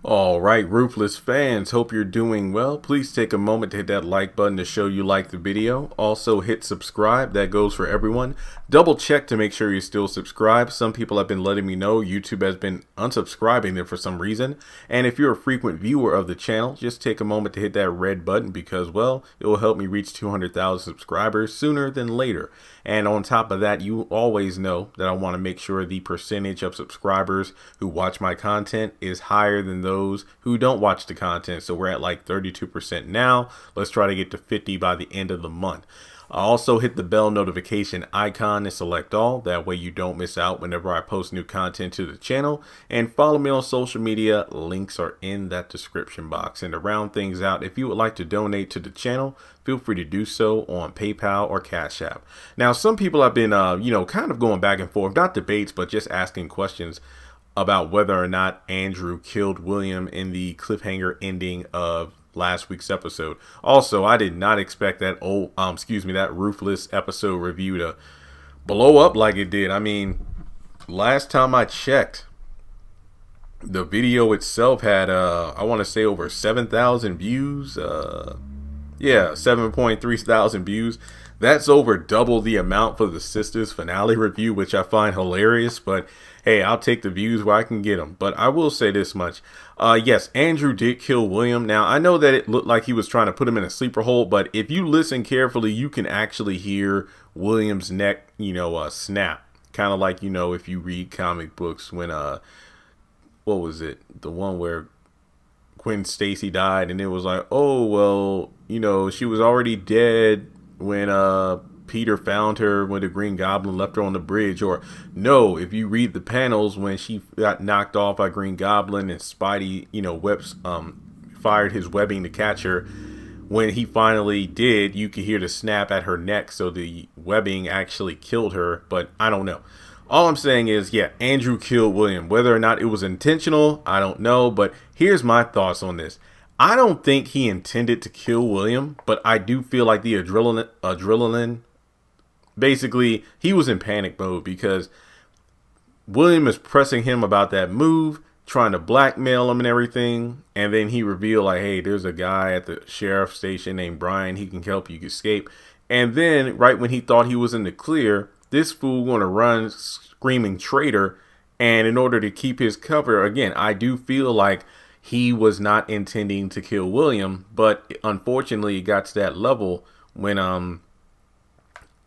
All right, Ruthless fans, hope you're doing well. Please take a moment to hit that like button to show you like the video. Also hit subscribe, that goes for everyone. Double check to make sure you're still subscribed. Some people have been letting me know YouTube has been unsubscribing them for some reason. And if you're a frequent viewer of the channel, just take a moment to hit that red button because, well, it will help me reach 200,000 subscribers sooner than later. And on top of that, you always know that I want to make sure the percentage of subscribers who watch my content is higher than those who don't watch the content. So we're at like 32% now. Let's try to get to 50 by the end of the month. Also hit the bell notification icon and select all. That way you don't miss out whenever I post new content to the channel. And follow me on social media. Links are in that description box. And to round things out, if you would like to donate to the channel, feel free to do so on PayPal or Cash App. Now, some people have been, kind of going back and forth, not debates, but just asking questions about whether or not Andrew killed William in the cliffhanger ending of last week's episode. Also, I did not expect that that Ruthless episode review to blow up like it did. I mean, last time I checked, the video itself had I want to say over 7,000 views. 7.3 thousand views. That's over double the amount for the Sisters finale review, which I find hilarious. But hey, I'll take the views where I can get them. But I will say this much. Yes, Andrew did kill William. Now, I know that it looked like he was trying to put him in a sleeper hold, but if you listen carefully, you can actually hear William's neck, snap. Kind of like, if you read comic books when, what was it? The one where Gwen Stacy died and it was like, oh, well, she was already dead when Peter found her when the Green Goblin left her on the bridge. Or no, if you read the panels when she got knocked off by Green Goblin and Spidey, fired his webbing to catch her. When he finally did, you could hear the snap at her neck. So the webbing actually killed her. But I don't know. All I'm saying is, yeah, Andrew killed William. Whether or not it was intentional, I don't know. But here's my thoughts on this. I don't think he intended to kill William, but I do feel like the adrenaline, basically, he was in panic mode because William is pressing him about that move, trying to blackmail him and everything. And then he revealed like, hey, there's a guy at the sheriff's station named Brian. He can help you escape. And then right when he thought he was in the clear, this fool going to run screaming traitor. And in order to keep his cover, again, I do feel like he was not intending to kill William, but unfortunately it got to that level when, it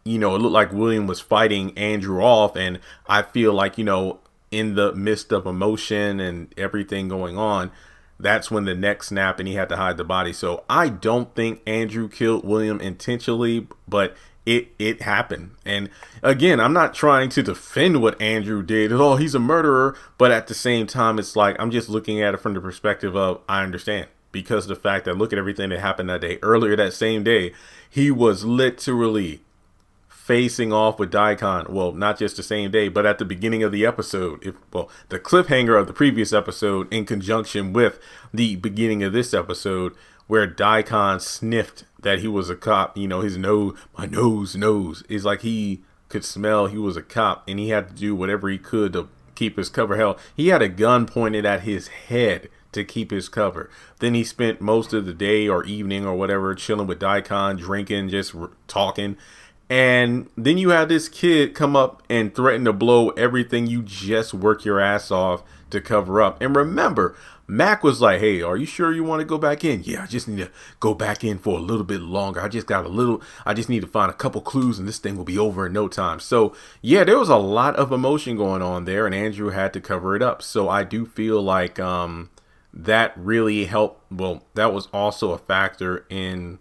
looked like William was fighting Andrew off. And I feel like, in the midst of emotion and everything going on, that's when the neck snapped and he had to hide the body. So I don't think Andrew killed William intentionally, but it happened. And again, I'm not trying to defend what Andrew did. Oh, he's a murderer. But at the same time, it's like I'm just looking at it from the perspective of I understand. Because of the fact that look at everything that happened that day. Earlier that same day, he was literally facing off with Daikon. Well, not just the same day, but at the beginning of the episode. The cliffhanger of the previous episode in conjunction with the beginning of this episode, where Daikon sniffed that he was a cop. His nose, my nose is like he could smell he was a cop, and he had to do whatever he could to keep his cover. Hell, he had a gun pointed at his head to keep his cover. Then he spent most of the day or evening or whatever chilling with Daikon, drinking, just talking. And then you have this kid come up and threaten to blow everything you just work your ass off to cover up. And remember, Mac was like, hey, are you sure you want to go back in? Yeah, I just need to go back in for a little bit longer. I just need to find a couple clues and this thing will be over in no time. So yeah, there was a lot of emotion going on there and Andrew had to cover it up. So I do feel like that really helped. Well, that was also a factor in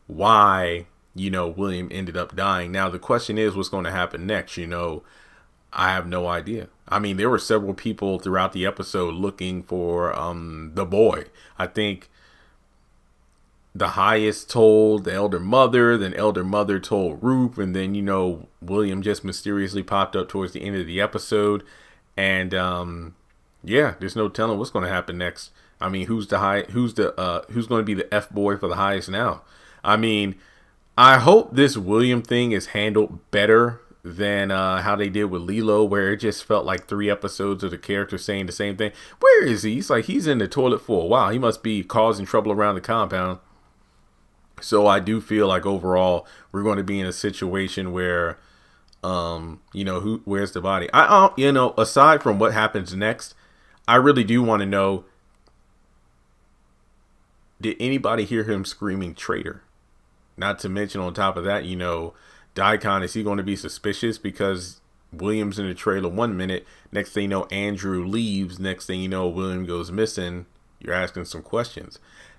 why William ended up dying. Now, the question is what's going to happen next? I have no idea. I mean, there were several people throughout the episode looking for the boy. I think the highest told the elder mother, then elder mother told Ruth, and then, William just mysteriously popped up towards the end of the episode. And there's no telling what's going to happen next. I mean, who's going to be the F boy for the highest now? I mean, I hope this William thing is handled better than how they did with Lilo, where it just felt like 3 episodes of the character saying the same thing. Where is he? He's like, he's in the toilet for a while. He must be causing trouble around the compound. So I do feel like overall we're going to be in a situation where, where's the body? Aside from what happens next, I really do want to know, did anybody hear him screaming traitor? Not to mention on top of that, Daikon, is he going to be suspicious because William's in the trailer 1 minute, next thing you know, Andrew leaves, next thing you know, William goes missing. You're asking some questions.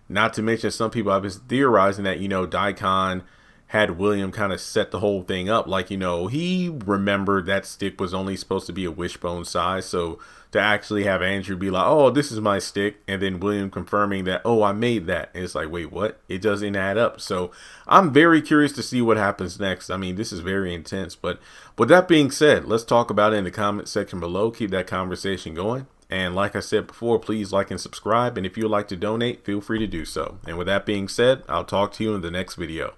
Not to mention, some people have been theorizing that, Daikon had William kind of set the whole thing up. Like, he remembered that stick was only supposed to be a wishbone size. So to actually have Andrew be like, oh, this is my stick, and then William confirming that, oh, I made that. And it's like, wait, what? It doesn't add up. So I'm very curious to see what happens next. I mean, this is very intense. But with that being said, let's talk about it in the comment section below. Keep that conversation going. And like I said before, please like and subscribe. And if you'd like to donate, feel free to do so. And with that being said, I'll talk to you in the next video.